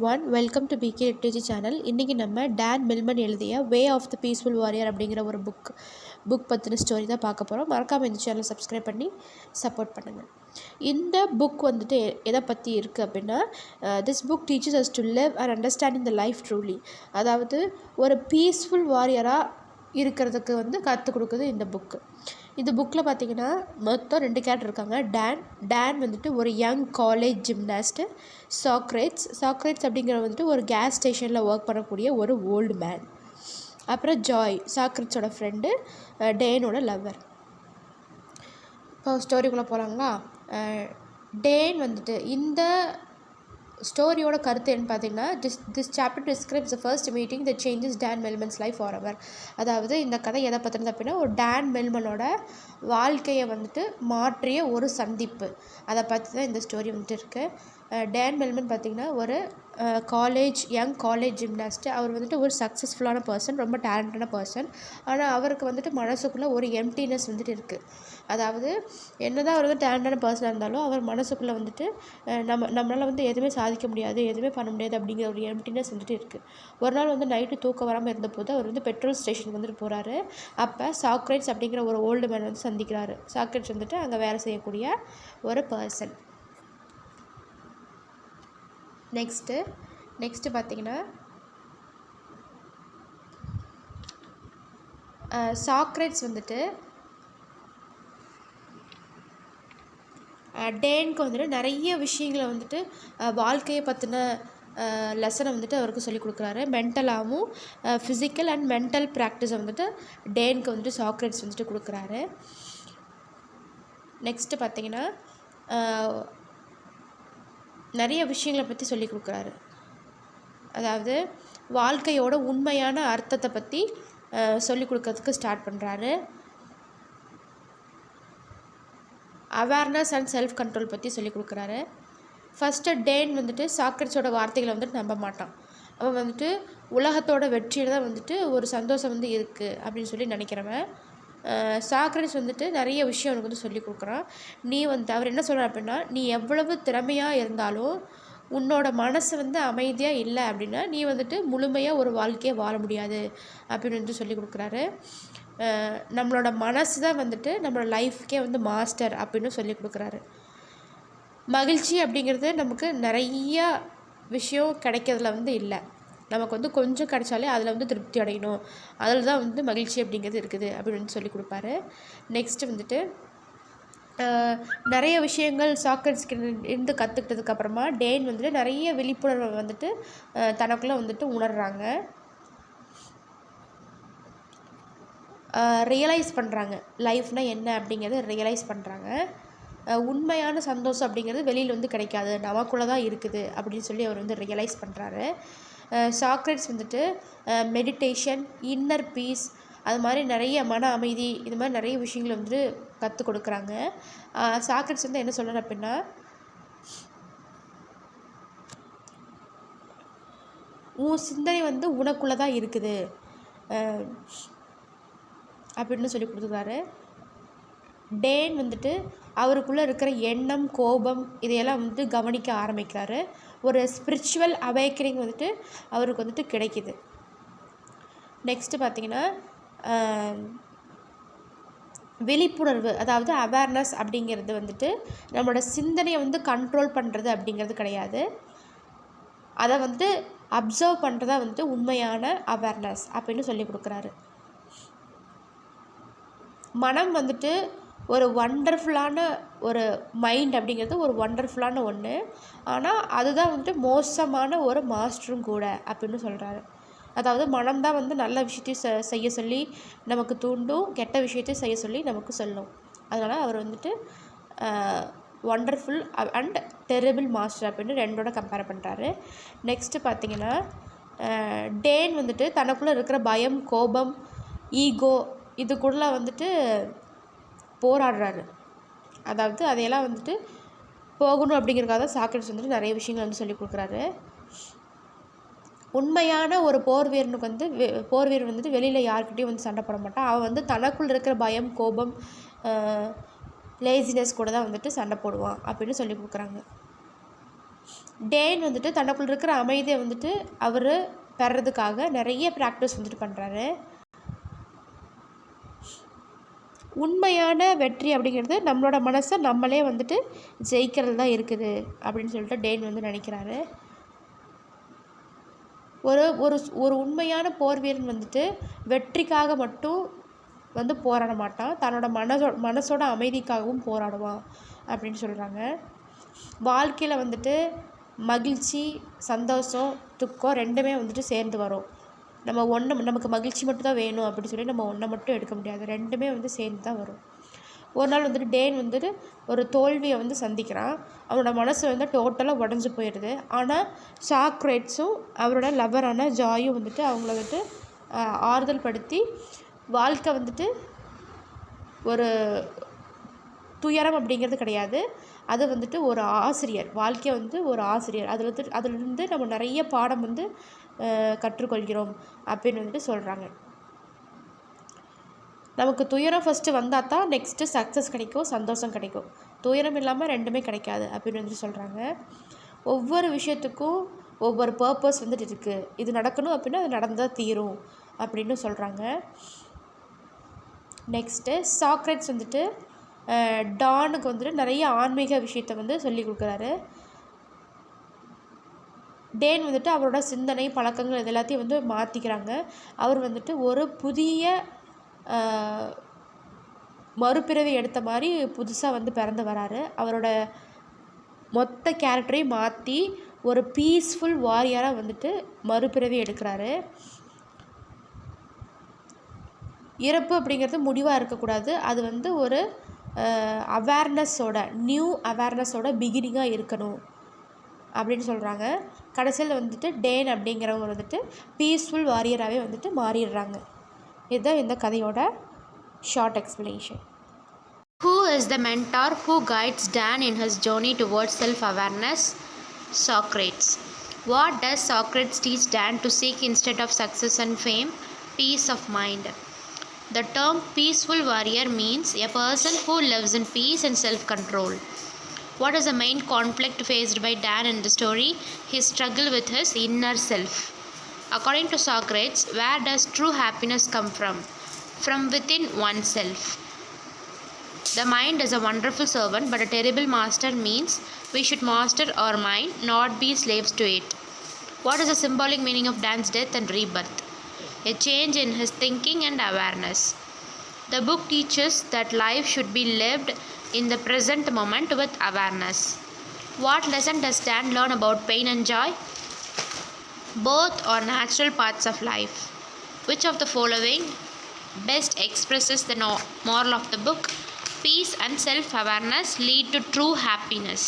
everyone, welcome to BK Literature channel. இன்றைக்கி நம்ம Dan Millman எழுதிய way of the peaceful warrior அப்படிங்கிற ஒரு புக் பற்றின ஸ்டோரி தான் பார்க்க போகிறோம். மறக்காமல் இந்த சேனலை சப்ஸ்கிரைப் பண்ணி சப்போர்ட் பண்ணுங்கள். இந்த புக் வந்துட்டு எதை பற்றி இருக்குது அப்படின்னா, this book teachers us to live and understanding the life truly. அதாவது ஒரு பீஸ்ஃபுல் வாரியராக இருக்கிறதுக்கு கற்றுக் கொடுக்குது இந்த புக்கு. இந்த புக்கில் பார்த்திங்கன்னா மொத்தம் 2 கேரக்டர் இருக்காங்க. டான் வந்துட்டு ஒரு யங் காலேஜ் ஜிம்னாஸ்ட்டு. சாக்ரேட்ஸ் அப்படிங்கிற ஒரு கேஸ் ஸ்டேஷனில் ஒர்க் பண்ணக்கூடிய ஒரு ஓல்டு மேன். அப்புறம் ஜாய், சாக்ரேட்ஸோட ஃப்ரெண்டு, டேனோட லவ்வர். இப்போ ஸ்டோரிக்குள்ளே போகலாங்களா? டேன் வந்துட்டு இந்த ஸ்டோரியோட கருத்து என்ன பார்த்தீங்கன்னா, this chapter describes the first meeting the changes Don Melman's life forever எவர். அதாவது இந்த கதை எதை பற்றினது அப்படின்னா, ஒரு டான் மெல்மனோட வாழ்க்கையை மாற்றிய ஒரு சந்திப்பு, அதை பற்றி தான் இந்த ஸ்டோரி இருக்குது. டான் மெல்மன் பார்த்திங்கன்னா ஒரு யங் காலேஜ் ஜிம்னாஸ்ட்டு. அவர் ஒரு சக்ஸஸ்ஃபுல்லான பர்சன், ரொம்ப டேலண்டான பர்சன். ஆனால் அவருக்கு மனசுக்குள்ளே ஒரு எம்டினஸ் இருக்குது. அதாவது என்ன தான் அவர் டேலண்டான பர்சனாக இருந்தாலும் அவர் மனசுக்குள்ளே நம்மளால் எதுவுமே சாதிக்க முடியாது, எதுவுமே பண்ண முடியாது அப்படிங்கிற ஒரு எம்டினஸ் இருக்குது. ஒரு நாள் நைட்டு தூக்கம் வராமல் இருந்தபோது அவர் பெட்ரோல் ஸ்டேஷனுக்கு போகிறாரு. அப்போ சாக்ரேட்ஸ் அப்படிங்கிற ஒரு ஓல்டு மேன் சந்திக்கிறாரு. சாக்ரேட்ஸ் அங்கே வேலை செய்யக்கூடிய ஒரு பர்சன். நெக்ஸ்ட்டு பார்த்திங்கன்னா, சாக்ரேட்ஸ் டேனுக்கு நிறைய விஷயங்களை வாழ்க்கையை பற்றின லெசனை அவருக்கு சொல்லிக் கொடுக்குறாரு. மென்டலாகவும் ஃபிசிக்கல் அண்ட் மென்டல் ப்ராக்டிஸை டேனுக்கு சாக்ரேட்ஸ் கொடுக்குறாரு. நெக்ஸ்ட்டு பார்த்திங்கன்னா, நிறைய விஷயங்களை பற்றி சொல்லி கொடுக்குறாரு. அதாவது வாழ்க்கையோட உண்மையான அர்த்தத்தை பற்றி சொல்லிக் கொடுக்கறதுக்கு ஸ்டார்ட் பண்ணுறாரு. அவேர்னஸ் அண்ட் செல்ஃப் கண்ட்ரோல் பற்றி சொல்லிக் கொடுக்குறாரு. ஃபஸ்ட்டு டேன் சாக்ரேட்ஸோட வார்த்தைகளை நம்ப மாட்டான். அவன் உலகத்தோட வெற்றியில் தான் ஒரு சந்தோஷம் இருக்குது அப்படின்னு சொல்லி நினைக்கிறவன். சாக்ரேட்ஸ் நிறைய விஷயம் அவனுக்கு சொல்லி கொடுக்குறான். நீ அவர் என்ன சொல்கிறார் அப்படின்னா, நீ எவ்வளவு திறமையாக இருந்தாலும் உன்னோட மனசு அமைதியாக இல்லை அப்படின்னா நீ முழுமையாக ஒரு வாழ்க்கையை வாழ முடியாது அப்படின்னு சொல்லி கொடுக்குறாரு. நம்மளோட மனசு தான் நம்மளோட லைஃப்க்கே மாஸ்டர் அப்படின்னு சொல்லி கொடுக்குறாரு. மகிழ்ச்சி அப்படிங்கிறது நமக்கு நிறையா விஷயம் கிடைக்கிறதுல இல்லை. நமக்கு கொஞ்சம் கிடைச்சாலே அதில் திருப்தி அடையணும், அதில் தான் மகிழ்ச்சி அப்படிங்கிறது இருக்குது அப்படின்னு சொல்லி கொடுப்பாரு. நெக்ஸ்ட்டு நிறைய விஷயங்கள் சாக்ரேட்ஸ்க்கு இருந்து கற்றுக்கிட்டதுக்கப்புறமா டேன் நிறைய விழிப்புணர்வை தனக்குள்ளே உணர்கிறாங்க, ரியலைஸ் பண்ணுறாங்க. லைஃப்னால் என்ன அப்படிங்கிறத ரியலைஸ் பண்ணுறாங்க. உண்மையான சந்தோஷம் அப்படிங்கிறது வெளியில் கிடைக்காது, நமக்குள்ளே தான் இருக்குது அப்படின்னு சொல்லி அவர் ரியலைஸ் பண்ணுறாரு. சாக்ரேட்ஸ் மெடிடேஷன், இன்னர் பீஸ், அது மாதிரி நிறைய மன அமைதி, இது மாதிரி நிறைய விஷயங்களை கற்றுக் கொடுக்குறாங்க. சாக்ரேட்ஸ் என்ன சொல்கிறார் அப்படின்னா, உன் சிந்தனை உனக்குள்ளே தான் இருக்குது அப்படின்னு சொல்லி கொடுத்துருக்காரு. டேன் அவருக்குள்ளே இருக்கிற எண்ணம், கோபம் இதையெல்லாம் கவனிக்க ஆரம்பிக்கிறாரு. ஒரு ஸ்பிரிச்சுவல் அவேக்கனிங் அவருக்கு கிடைக்கிது. நெக்ஸ்ட்டு பார்த்திங்கன்னா, விழிப்புணர்வு, அதாவது அவேர்னஸ் அப்படிங்கிறது நம்மளோட சிந்தனையை கண்ட்ரோல் பண்ணுறது அப்படிங்கிறது கிடையாது. அதை அப்சர்வ் பண்ணுறதா உண்மையான அவேர்னஸ் அப்படின்னு சொல்லி கொடுக்குறாரு. மனம் ஒரு வண்டர்ஃபுல்லான ஒரு மைண்ட் அப்படிங்கிறது ஒரு வண்டர்ஃபுல்லான ஒன்று. ஆனால் அதுதான் மோசமான ஒரு மாஸ்டரும் கூட அப்படின்னு சொல்கிறாரு. அதாவது மனம் தான் நல்ல விஷயத்தையும் செய்ய சொல்லி நமக்கு தூண்டும், கெட்ட விஷயத்தையும் செய்ய சொல்லி நமக்கு சொல்லும். அதனால் அவர் வண்டர்ஃபுல் அண்ட் டெரிபிள் மாஸ்டர் அப்படின்னு ரெண்டோட கம்பேர் பண்ணுறாரு. நெக்ஸ்ட்டு பார்த்திங்கன்னா, டேன் தனக்குள்ளே இருக்கிற பயம், கோபம், ஈகோ இது கூட போராடுறாரு. அதாவது அதையெல்லாம் போகணும் அப்படிங்கிறதுக்காக தான் சாக்ரேட்ஸ் நிறைய விஷயங்கள் சொல்லி கொடுக்குறாரு. உண்மையான ஒரு போர் வீரன் வெளியில் யார்கிட்டையும் சண்டை போட மாட்டான். அவன் தனக்குள் இருக்கிற பயம், கோபம், லேசினஸ் கூட தான் சண்டை போடுவான் அப்படின்னு சொல்லி கொடுக்குறாங்க. டேன் வந்துட்டு தனக்குள்ள இருக்கிற அமைதியை வந்துட்டு அவர் பெறதுக்காக நிறைய ப்ராக்டிஸ் வந்துட்டு பண்ணுறாரு. உண்மையான வெற்றி அப்படிங்கிறது நம்மளோட மனசை நம்மளே வந்துட்டு ஜெயிக்கிறது தான் இருக்குது அப்படின்னு சொல்லிட்டு டேன் வந்து நினைக்கிறாரு. ஒரு ஒரு ஒரு உண்மையான போர் வீரன் வந்துட்டு வெற்றிக்காக மட்டும் வந்து போராட மாட்டான், தன்னோட மனசோட அமைதிக்காகவும் போராடுவான் அப்படின்னு சொல்கிறாங்க. வாழ்க்கையில் வந்துட்டு மகிழ்ச்சி, சந்தோஷம், துக்கம் ரெண்டுமே வந்துட்டு சேர்ந்து வரும். நமக்கு மகிழ்ச்சி மட்டும் தான் வேணும் அப்படின்னு சொல்லி நம்ம ஒன்றை மட்டும் எடுக்க முடியாது, ரெண்டுமே வந்து சேர்ந்து தான் வரும். ஒரு நாள் வந்துட்டு டேன் வந்துட்டு ஒரு தோல்வியை வந்து சந்திக்கிறான். அவனோட மனசு வந்து டோட்டலாக உடஞ்சி போயிடுது. ஆனால் சாக்ரேட்ஸும் அவரோட லவரான ஜாயும் வந்துட்டு அவங்கள வந்துட்டு ஆறுதல் படுத்தி, வாழ்க்கை வந்துட்டு ஒரு துயரம் அப்படிங்கிறது கிடையாது, அது வந்துட்டு ஒரு ஆசிரியர், வாழ்க்கை வந்து ஒரு ஆசிரியர், அதிலிருந்து நம்ம நிறைய பாடம் வந்து கற்றுக்கொள்கிறோம் அப்படின்னு வந்துட்டு சொல்கிறாங்க. நமக்கு துயரம் ஃபஸ்ட்டு வந்தால் தான் நெக்ஸ்ட்டு சக்ஸஸ் கிடைக்கும், சந்தோஷம் கிடைக்கும். துயரம் இல்லாமல் ரெண்டுமே கிடைக்காது அப்படின்னு வந்துட்டு சொல்கிறாங்க. ஒவ்வொரு விஷயத்துக்கும் ஒவ்வொரு பர்பஸ் வந்துட்டு இருக்குது, இது நடக்கணும் அப்படின்னா அது நடந்தால் தீரும் அப்படின்னு சொல்கிறாங்க. நெக்ஸ்ட்டு சாக்ரேட்ஸ் வந்துட்டு டானுக்கு வந்துட்டு நிறைய ஆன்மீக விஷயத்தை வந்து சொல்லி கொடுக்குறாரு. டேன் வந்துட்டு அவரோட சிந்தனை, பழக்கங்கள் இது எல்லாத்தையும் வந்து மாற்றிக்கிறாங்க. அவர் வந்துட்டு ஒரு புதிய மறுபிறவி எடுத்த மாதிரி புதுசாக வந்து பிறந்து வராரு. அவரோட மொத்த கேரக்டரையும் மாற்றி ஒரு பீஸ்ஃபுல் வாரியராக வந்துட்டு மறுபிறவி எடுக்கிறாரு. இறப்பு அப்படிங்கிறது முடிவாக இருக்கக்கூடாது, அது வந்து ஒரு நியூ அவேர்னஸோட பிகினிங்காக இருக்கணும் அப்படின்னு சொல்கிறாங்க. கடைசியில் வந்துட்டு டேன் அப்படிங்கிறவங்க வந்துட்டு பீஸ்ஃபுல் வாரியராகவே வந்துட்டு மாறிடுறாங்க. இதுதான் இந்த கதையோட short explanation. Who is the mentor who guides Dan in his journey towards self-awareness? Socrates. What does Socrates teach Dan to seek instead of success and fame? Peace of mind. The term peaceful warrior means a person who lives in peace and self-control. What is the main conflict faced by Dan in the story? His struggle with his inner self. According to Socrates, where does true happiness come from? From within oneself. The mind is a wonderful servant, but a terrible master means we should master our mind, not be slaves to it. What is the symbolic meaning of Dan's death and rebirth? A change in his thinking and awareness. The book teaches that life should be lived in the present moment with awareness. What lesson does Dan learn about pain and joy? Both are natural parts of life. Which of the following best expresses the moral of the book? Peace and self-awareness lead to true happiness.